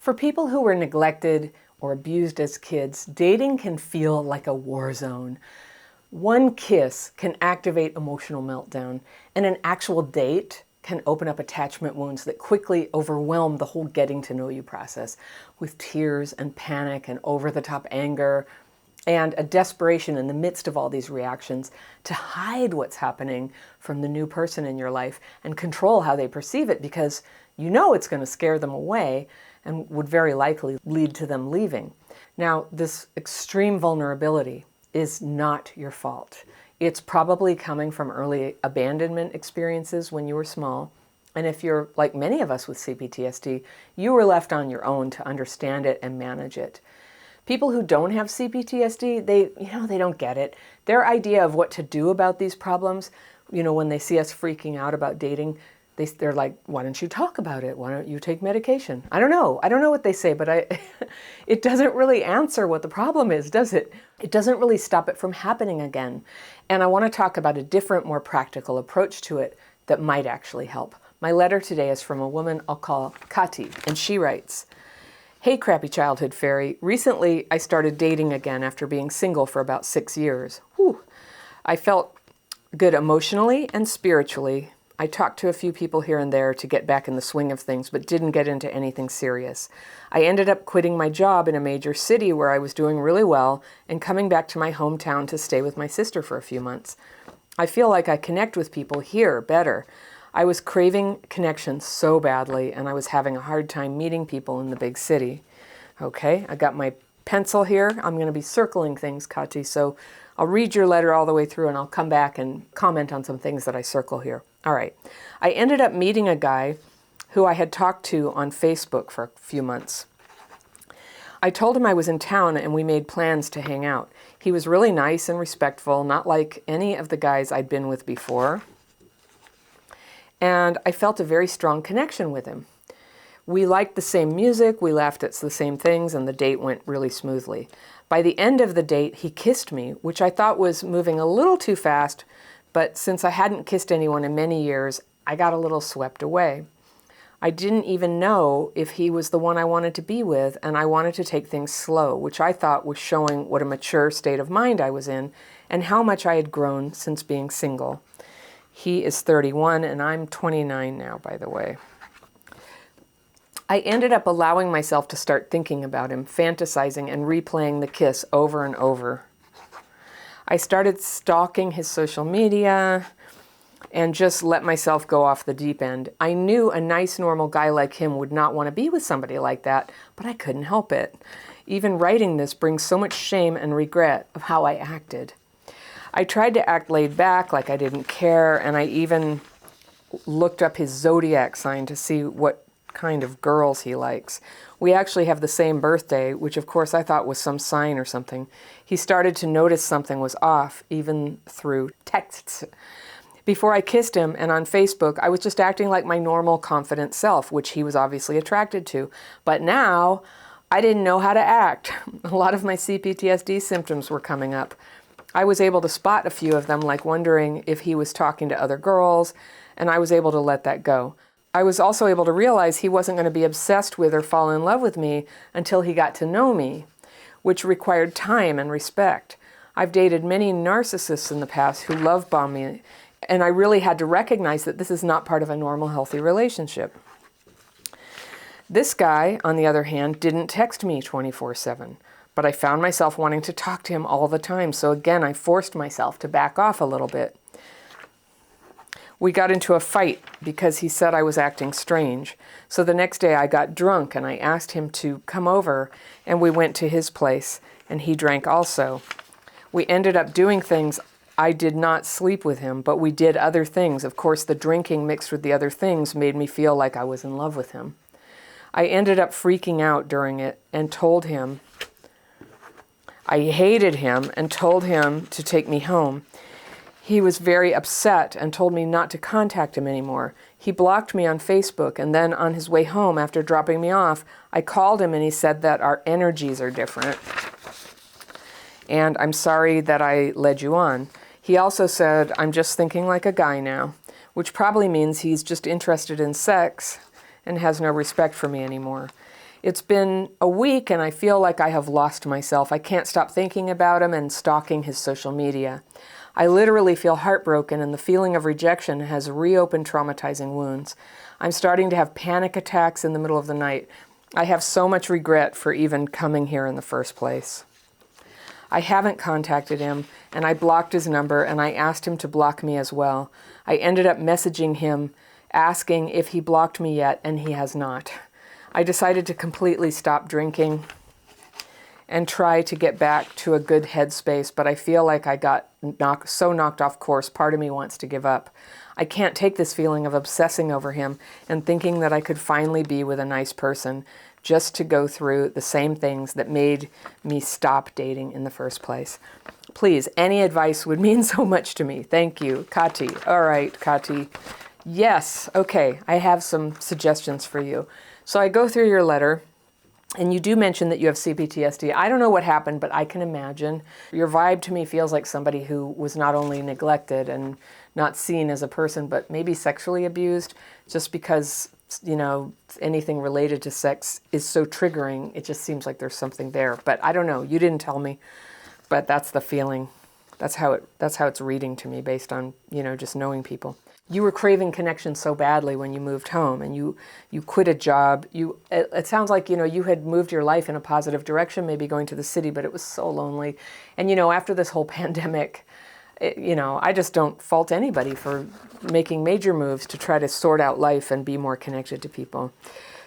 For people who were neglected or abused as kids, dating can feel like a war zone. One kiss can activate emotional meltdown, and an actual date can open up attachment wounds that quickly overwhelm the whole getting to know you process with tears and panic and over-the-top anger and a desperation in the midst of all these reactions to hide what's happening from the new person in your life and control how they perceive it, because you know it's going to scare them away and would very likely lead to them leaving. Now, this extreme vulnerability is not your fault. It's probably coming from early abandonment experiences when you were small. And if you're like many of us with CPTSD, you were left on your own to understand it and manage it. People who don't have CPTSD, they don't get it. Their idea of what to do about these problems, when they see us freaking out about dating, they're like, why don't you talk about it? Why don't you take medication? I don't know what they say, but it doesn't really answer what the problem is, does it? It doesn't really stop it from happening again. And I want to talk about a different, more practical approach to it that might actually help. My letter today is from a woman I'll call Kati, and she writes, "Hey, crappy childhood fairy. Recently, I started dating again after being single for about 6 years. Whew. I felt good emotionally and spiritually. I talked to a few people here and there to get back in the swing of things, but didn't get into anything serious. I ended up quitting my job in a major city where I was doing really well and coming back to my hometown to stay with my sister for a few months. I feel like I connect with people here better. I was craving connection so badly, and I was having a hard time meeting people in the big city." Okay, I got my pencil here. I'm going to be circling things, Kati, so I'll read your letter all the way through and I'll come back and comment on some things that I circle here. All right. I ended up meeting a guy who I had talked to on Facebook for a few months. I told him I was in town and we made plans to hang out. He was really nice and respectful, not like any of the guys I'd been with before. And I felt a very strong connection with him. We liked the same music, we laughed at the same things, and the date went really smoothly. By the end of the date, he kissed me, which I thought was moving a little too fast, but since I hadn't kissed anyone in many years, I got a little swept away. I didn't even know if he was the one I wanted to be with, and I wanted to take things slow, which I thought was showing what a mature state of mind I was in and how much I had grown since being single. He is 31, and I'm 29 now, by the way. I ended up allowing myself to start thinking about him, fantasizing and replaying the kiss over and over. I started stalking his social media and just let myself go off the deep end. I knew a nice, normal guy like him would not want to be with somebody like that, but I couldn't help it. Even writing this brings so much shame and regret of how I acted. I tried to act laid back, like I didn't care, and I even looked up his zodiac sign to see what kind of girls he likes. We actually have the same birthday, which of course I thought was some sign or something. He started to notice something was off, even through texts. Before I kissed him and on Facebook, I was just acting like my normal, confident self, which he was obviously attracted to. But now, I didn't know how to act. A lot of my CPTSD symptoms were coming up. I was able to spot a few of them, like wondering if he was talking to other girls, and I was able to let that go. I was also able to realize he wasn't going to be obsessed with or fall in love with me until he got to know me, which required time and respect. I've dated many narcissists in the past who love-bombed me, and I really had to recognize that this is not part of a normal, healthy relationship. This guy, on the other hand, didn't text me 24/7, but I found myself wanting to talk to him all the time, so again, I forced myself to back off a little bit. We got into a fight because he said I was acting strange. So the next day I got drunk and I asked him to come over, and we went to his place and he drank also. We ended up doing things. I did not sleep with him, but we did other things. Of course, the drinking mixed with the other things made me feel like I was in love with him. I ended up freaking out during it and told him I hated him and told him to take me home. He was very upset and told me not to contact him anymore. He blocked me on Facebook, and then on his way home after dropping me off, I called him and he said that our energies are different. And I'm sorry that I led you on. He also said, I'm just thinking like a guy now, which probably means he's just interested in sex and has no respect for me anymore. It's been a week and I feel like I have lost myself. I can't stop thinking about him and stalking his social media. I literally feel heartbroken, and the feeling of rejection has reopened traumatizing wounds. I'm starting to have panic attacks in the middle of the night. I have so much regret for even coming here in the first place. I haven't contacted him, and I blocked his number, and I asked him to block me as well. I ended up messaging him, asking if he blocked me yet, and he has not. I decided to completely stop drinking and try to get back to a good headspace, but I feel like I got so knocked off course, part of me wants to give up. I can't take this feeling of obsessing over him and thinking that I could finally be with a nice person, just to go through the same things that made me stop dating in the first place. Please, any advice would mean so much to me. Thank you, Kati. All right, Kati. Yes, okay, I have some suggestions for you. So I go through your letter, and you do mention that you have CPTSD. I don't know what happened, but I can imagine. Your vibe to me feels like somebody who was not only neglected and not seen as a person, but maybe sexually abused, just because, you know, anything related to sex is so triggering. It just seems like there's something there. But I don't know. You didn't tell me, but that's the feeling. That's how it's reading to me based on, you know, just knowing people. You were craving connection so badly when you moved home, and you quit a job. It sounds like, you know, you had moved your life in a positive direction, maybe going to the city, but it was so lonely. And, you know, after this whole pandemic, you know, I just don't fault anybody for making major moves to try to sort out life and be more connected to people.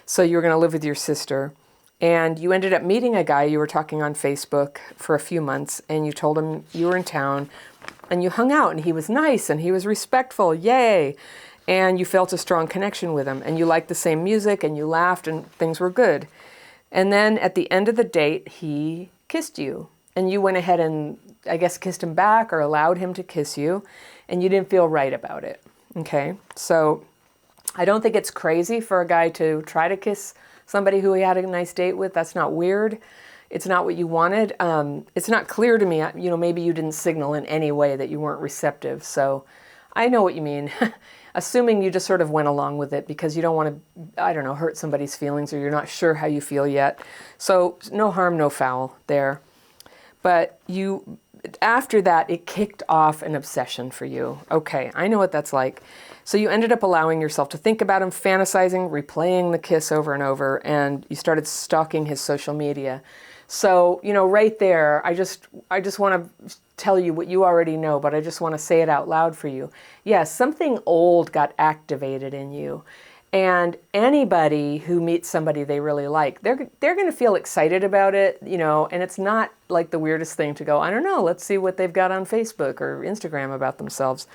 So you were going to live with your sister, and you ended up meeting a guy. You were talking on Facebook for a few months, and you told him you were in town, and you hung out, and he was nice, and he was respectful, yay! And you felt a strong connection with him, and you liked the same music, and you laughed, and things were good. And then at the end of the date, he kissed you, and you went ahead and, I guess, kissed him back or allowed him to kiss you, and you didn't feel right about it, okay? So I don't think it's crazy for a guy to try to kiss somebody who he had a nice date with. That's not weird. It's not what you wanted. It's not clear to me, you know, maybe you didn't signal in any way that you weren't receptive. So I know what you mean. Assuming you just sort of went along with it because you don't want to, I don't know, hurt somebody's feelings, or you're not sure how you feel yet. So no harm, no foul there. But after that, it kicked off an obsession for you. Okay, I know what that's like. So you ended up allowing yourself to think about him, fantasizing, replaying the kiss over and over, and you started stalking his social media. So, you know, right there, I just want to tell you what you already know, but I just want to say it out loud for you. Yes, something old got activated in you. And anybody who meets somebody they really like, they're going to feel excited about it, you know, and it's not like the weirdest thing to go, I don't know, let's see what they've got on Facebook or Instagram about themselves.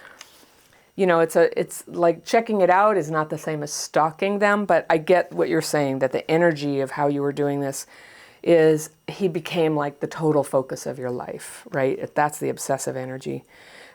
You know, it's like checking it out is not the same as stalking them, but I get what you're saying, that the energy of how you were doing this is he became like the total focus of your life, right? That's the obsessive energy.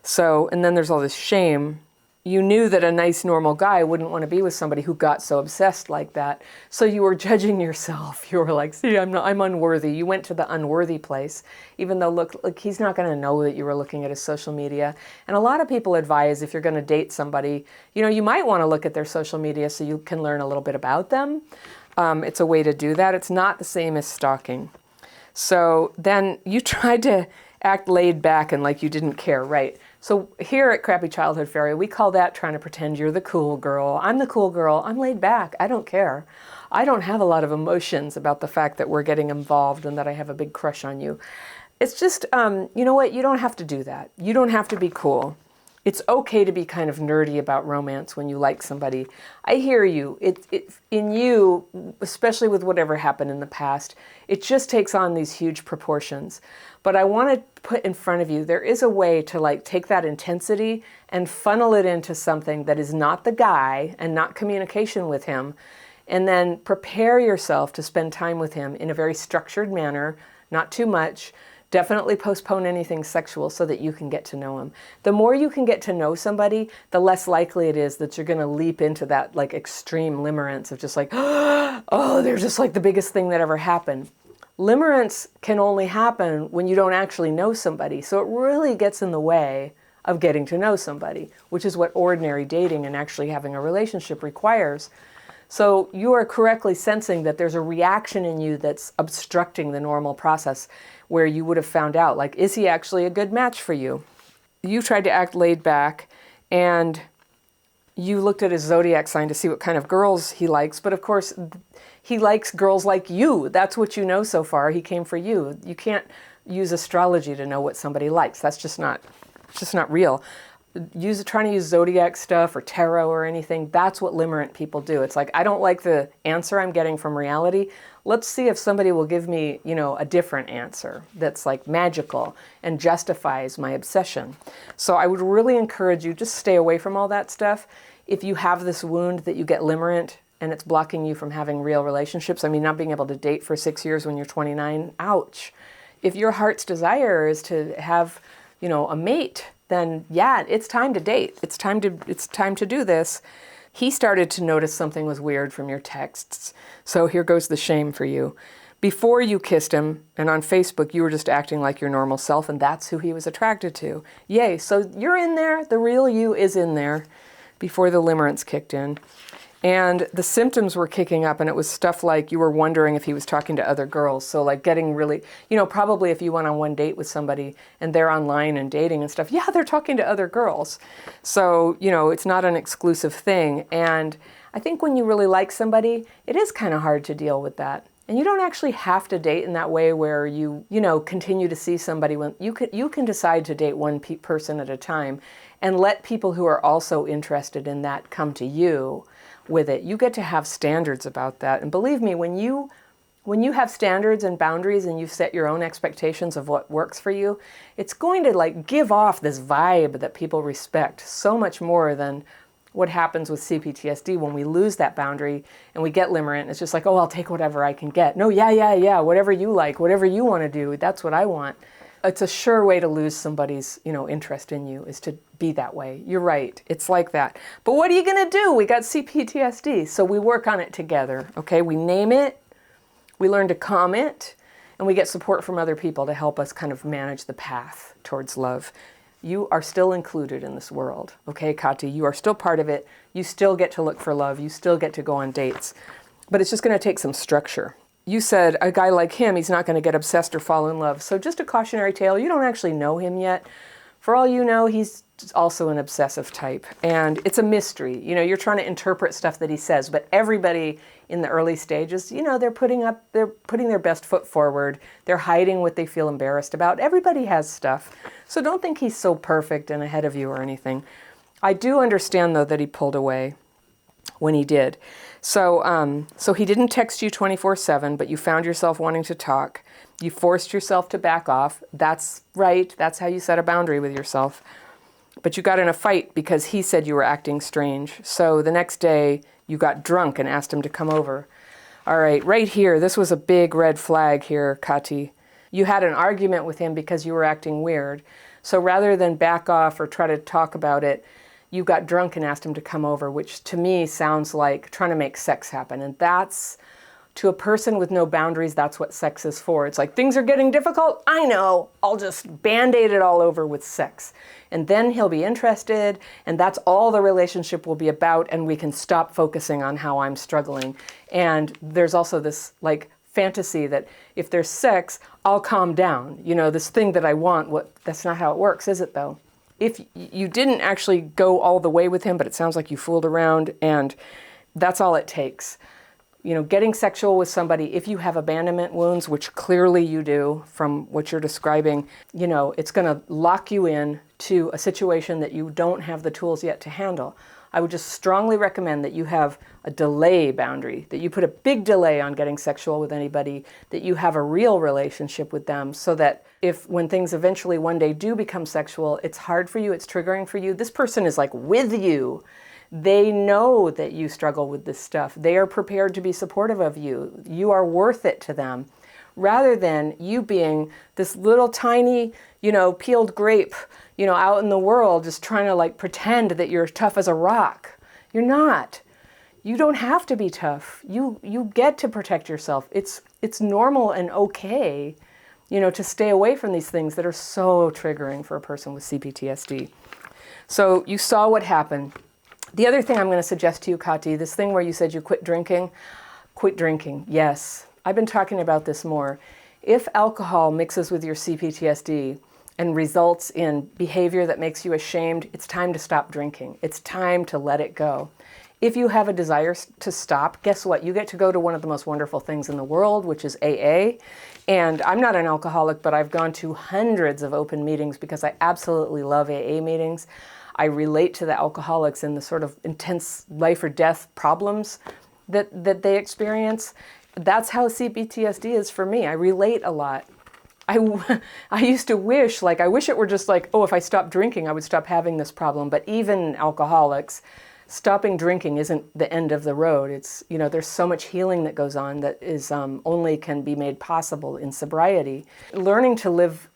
So, and then there's all this shame. You knew that a nice, normal guy wouldn't want to be with somebody who got so obsessed like that. So you were judging yourself. You were like, see, I'm unworthy. You went to the unworthy place, even though, look, he's not going to know that you were looking at his social media. And a lot of people advise if you're going to date somebody, you know, you might want to look at their social media so you can learn a little bit about them. It's a way to do that. It's not the same as stalking. So then you tried to act laid back and like you didn't care, right? So here at Crappy Childhood Fairy, we call that trying to pretend you're the cool girl. I'm the cool girl. I'm laid back. I don't care. I don't have a lot of emotions about the fact that we're getting involved and that I have a big crush on you. It's just, you know what? You don't have to do that. You don't have to be cool. It's okay to be kind of nerdy about romance when you like somebody. I hear you. In you, especially with whatever happened in the past, it just takes on these huge proportions. But I want to put in front of you, there is a way to like take that intensity and funnel it into something that is not the guy and not communication with him, and then prepare yourself to spend time with him in a very structured manner, not too much. Definitely postpone anything sexual so that you can get to know him. The more you can get to know somebody, the less likely it is that you're going to leap into that like extreme limerence of just like, oh, they're just like the biggest thing that ever happened. Limerence can only happen when you don't actually know somebody. So it really gets in the way of getting to know somebody, which is what ordinary dating and actually having a relationship requires. So you are correctly sensing that there's a reaction in you that's obstructing the normal process where you would have found out, like, is he actually a good match for you? You tried to act laid back, and you looked at his zodiac sign to see what kind of girls he likes, but of course, he likes girls like you. That's what you know so far. He came for you. You can't use astrology to know what somebody likes. That's just not real. Trying to use zodiac stuff or tarot or anything, that's what limerent people do. It's like, I don't like the answer I'm getting from reality. Let's see if somebody will give me, a different answer that's like magical and justifies my obsession. So I would really encourage you, just stay away from all that stuff. If you have this wound that you get limerent and it's blocking you from having real relationships, not being able to date for 6 years when you're 29, ouch. If your heart's desire is to have, a mate, then yeah, it's time to date. It's time to do this. He started to notice something was weird from your texts. So here goes the shame for you. Before you kissed him, and on Facebook, you were just acting like your normal self, and that's who he was attracted to. Yay, so you're in there. The real you is in there before the limerence kicked in. And the symptoms were kicking up, and it was stuff like you were wondering if he was talking to other girls. So like getting really, probably if you went on one date with somebody and they're online and dating and stuff, yeah, they're talking to other girls. So, it's not an exclusive thing. And I think when you really like somebody, it is kind of hard to deal with that. And you don't actually have to date in that way where you continue to see somebody when you can decide to date one person at a time and let people who are also interested in that come to you with it. You get to have standards about that. And believe me, when you have standards and boundaries and you've set your own expectations of what works for you, it's going to like give off this vibe that people respect so much more than what happens with CPTSD when we lose that boundary and we get limerent. It's just like, oh, I'll take whatever I can get. No, yeah, whatever you like, whatever you want to do, that's what I want. It's a sure way to lose somebody's, interest in you is to be that way. You're right. It's like that. But what are you going to do? We got CPTSD, so we work on it together, okay? We name it, we learn to calm it, and we get support from other people to help us kind of manage the path towards love. You are still included in this world, okay, Kati? You are still part of it. You still get to look for love. You still get to go on dates. But it's just going to take some structure. You said a guy like him, he's not going to get obsessed or fall in love. So just a cautionary tale, you don't actually know him yet. For all you know, he's also an obsessive type. And it's a mystery. You're trying to interpret stuff that he says, but everybody in the early stages, they're putting their best foot forward. They're hiding what they feel embarrassed about. Everybody has stuff. So don't think he's so perfect and ahead of you or anything. I do understand, though, that he pulled away when he did. So he didn't text you 24/7, but you found yourself wanting to talk. You forced yourself to back off. That's right. That's how you set a boundary with yourself. But you got in a fight because he said you were acting strange. So the next day, you got drunk and asked him to come over. All right, right here, this was a big red flag here, Kati. You had an argument with him because you were acting weird. So rather than back off or try to talk about it, you got drunk and asked him to come over, which to me sounds like trying to make sex happen. And that's, to a person with no boundaries, that's what sex is for. It's like, things are getting difficult. I know. I'll just Band-Aid it all over with sex. And then he'll be interested, and that's all the relationship will be about, and we can stop focusing on how I'm struggling. And there's also this, fantasy that if there's sex, I'll calm down. This thing that I want, that's not how it works, is it, though? If you didn't actually go all the way with him, but it sounds like you fooled around, and that's all it takes. Getting sexual with somebody, if you have abandonment wounds, which clearly you do from what you're describing, it's going to lock you in to a situation that you don't have the tools yet to handle. I would just strongly recommend that you have a delay boundary, that you put a big delay on getting sexual with anybody, that you have a real relationship with them so that when things eventually one day do become sexual, it's hard for you, it's triggering for you. This person is with you. They know that you struggle with this stuff. They are prepared to be supportive of you. You are worth it to them. Rather than you being this little tiny, peeled grape, out in the world just trying to pretend that you're tough as a rock. You're not. You don't have to be tough. You get to protect yourself. It's normal and okay, to stay away from these things that are so triggering for a person with CPTSD. So you saw what happened. The other thing I'm going to suggest to you, Kati, this thing where you said you quit drinking, yes. I've been talking about this more. If alcohol mixes with your CPTSD and results in behavior that makes you ashamed, it's time to stop drinking. It's time to let it go. If you have a desire to stop, guess what? You get to go to one of the most wonderful things in the world, which is AA. And I'm not an alcoholic, but I've gone to hundreds of open meetings because I absolutely love AA meetings. I relate to the alcoholics and the sort of intense life or death problems that they experience. That's how CPTSD is for me. I relate a lot. I used to wish, I wish it were just like, oh, if I stopped drinking, I would stop having this problem. But even alcoholics, stopping drinking isn't the end of the road. It's, there's so much healing that goes on that is only can be made possible in sobriety. Learning to live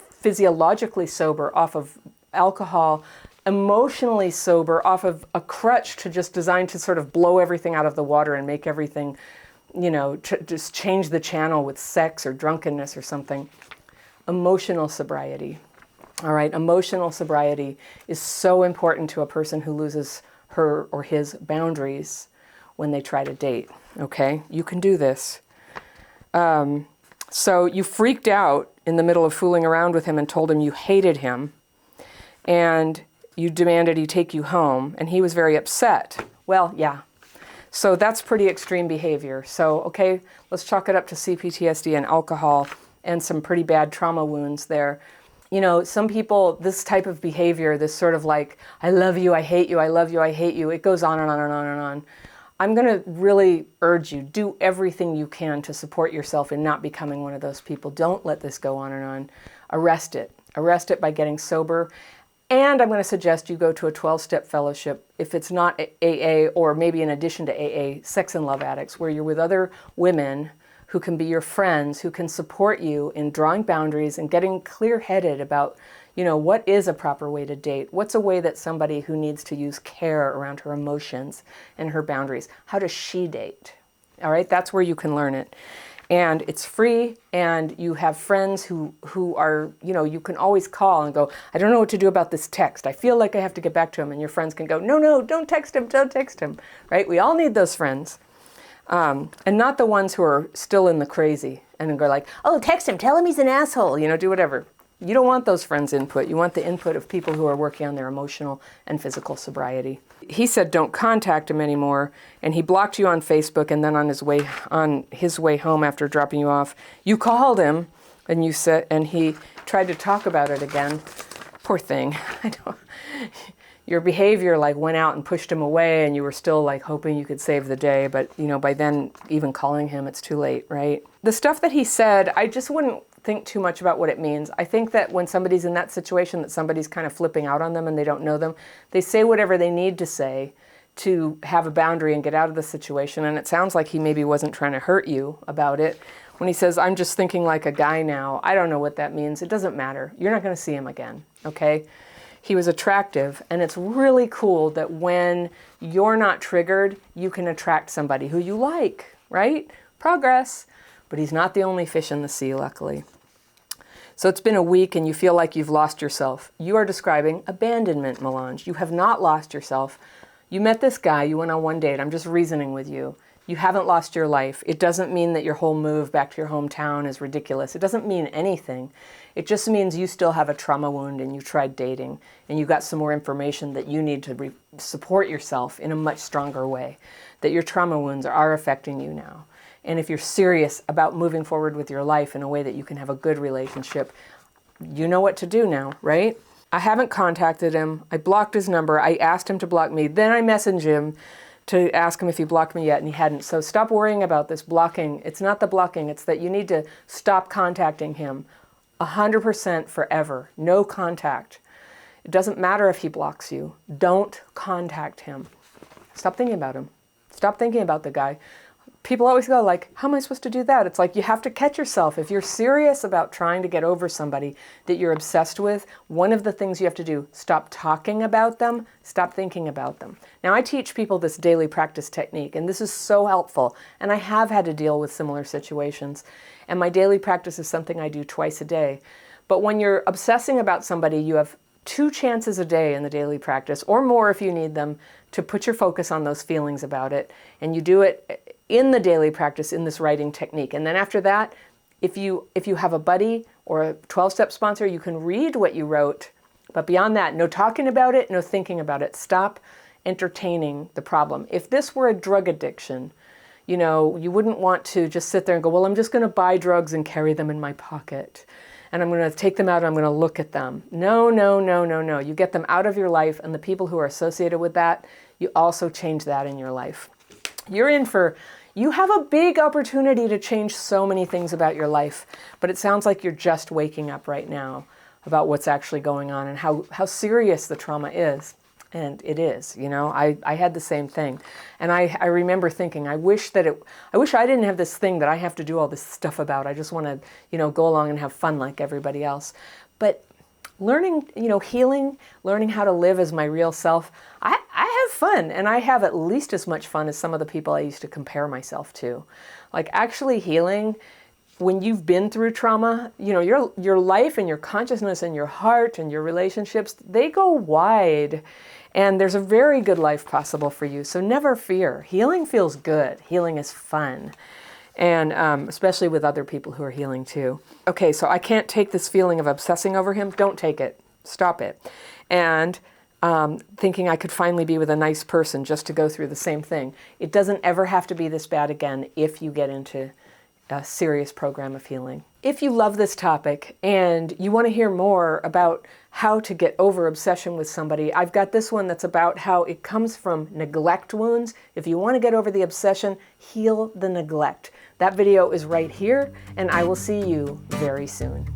physiologically sober off of alcohol, emotionally sober off of a crutch just designed to sort of blow everything out of the water and make everything, just change the channel with sex or drunkenness or something. Emotional sobriety. All right, emotional sobriety is so important to a person who loses her or his boundaries when they try to date, okay? You can do this. So you freaked out in the middle of fooling around with him and told him you hated him, and you demanded he take you home, and he was very upset. Well, yeah. So that's pretty extreme behavior. So, okay, let's chalk it up to CPTSD and alcohol and some pretty bad trauma wounds there. Some people, this type of behavior, this sort of like, I love you, I hate you, I love you, I hate you, it goes on and on and on and on. I'm going to really urge you, do everything you can to support yourself in not becoming one of those people. Don't let this go on and on. Arrest it. Arrest it by getting sober. And I'm going to suggest you go to a 12-step fellowship, if it's not AA, or maybe in addition to AA, Sex and Love Addicts, where you're with other women who can be your friends, who can support you in drawing boundaries and getting clear-headed about, what is a proper way to date? What's a way that somebody who needs to use care around her emotions and her boundaries, how does she date? All right, that's where you can learn it. And it's free, and you have friends who are, you can always call and go, I don't know what to do about this text. I feel like I have to get back to him. And your friends can go, no, don't text him, right? We all need those friends. And not the ones who are still in the crazy and go like, oh, text him, tell him he's an asshole, do whatever. You don't want those friends' input. You want the input of people who are working on their emotional and physical sobriety. He said don't contact him anymore, and he blocked you on Facebook, and then on his way home after dropping you off, you called him, and he tried to talk about it again. Poor thing. Your behavior went out and pushed him away, and you were still hoping you could save the day, but by then even calling him, it's too late, right? The stuff that he said, I just wouldn't think too much about what it means. I think that when somebody's in that situation, that somebody's kind of flipping out on them and they don't know them, they say whatever they need to say to have a boundary and get out of the situation. And it sounds like he maybe wasn't trying to hurt you about it. When he says, I'm just thinking like a guy now, I don't know what that means. It doesn't matter. You're not going to see him again, okay? He was attractive, and it's really cool that when you're not triggered, you can attract somebody who you like, right? Progress. But he's not the only fish in the sea, luckily. So it's been a week and you feel like you've lost yourself. You are describing abandonment, Melange. You have not lost yourself. You met this guy, you went on one date. I'm just reasoning with you. You haven't lost your life. It doesn't mean that your whole move back to your hometown is ridiculous. It doesn't mean anything. It just means you still have a trauma wound and you tried dating and you got some more information that you need to support yourself in a much stronger way, that your trauma wounds are affecting you now. And if you're serious about moving forward with your life in a way that you can have a good relationship, you know what to do now, right? I haven't contacted him. I blocked his number. I asked him to block me. Then I messaged him to ask him if he blocked me yet, and he hadn't. So stop worrying about this blocking. It's not the blocking. It's that you need to stop contacting him 100% forever. No contact. It doesn't matter if he blocks you. Don't contact him. Stop thinking about him. Stop thinking about the guy. People always go like, how am I supposed to do that? It's like you have to catch yourself. If you're serious about trying to get over somebody that you're obsessed with, one of the things you have to do, stop talking about them, stop thinking about them. Now, I teach people this daily practice technique, and this is so helpful. And I have had to deal with similar situations. And my daily practice is something I do twice a day. But when you're obsessing about somebody, you have 2 chances a day in the daily practice, or more if you need them, to put your focus on those feelings about it. And you do it in the daily practice in this writing technique. And then after that, if you have a buddy or a 12-step sponsor, you can read what you wrote. But beyond that, no talking about it, no thinking about it. Stop entertaining the problem. If this were a drug addiction, you know, you wouldn't want to just sit there and go, well, I'm just going to buy drugs and carry them in my pocket. And I'm going to take them out and I'm going to look at them. No, no, no, no, no. You get them out of your life, and the people who are associated with that, you also change that in your life. You have a big opportunity to change so many things about your life, but it sounds like you're just waking up right now about what's actually going on and how serious the trauma is. And it is, you know, I had the same thing. And I remember thinking, I wish I didn't have this thing that I have to do all this stuff about. I just want to, you know, go along and have fun like everybody else. But learning, you know, healing, learning how to live as my real self, I have fun. And I have at least as much fun as some of the people I used to compare myself to. Like actually healing, when you've been through trauma, you know, your life and your consciousness and your heart and your relationships, they go wide. And there's a very good life possible for you. So never fear. Healing feels good. Healing is fun. And especially with other people who are healing too. Okay, so I can't take this feeling of obsessing over him. Don't take it. Stop it. And thinking I could finally be with a nice person just to go through the same thing. It doesn't ever have to be this bad again if you get into a serious program of healing. If you love this topic and you want to hear more about how to get over obsession with somebody, I've got this one that's about how it comes from neglect wounds. If you want to get over the obsession, heal the neglect. That video is right here, and I will see you very soon.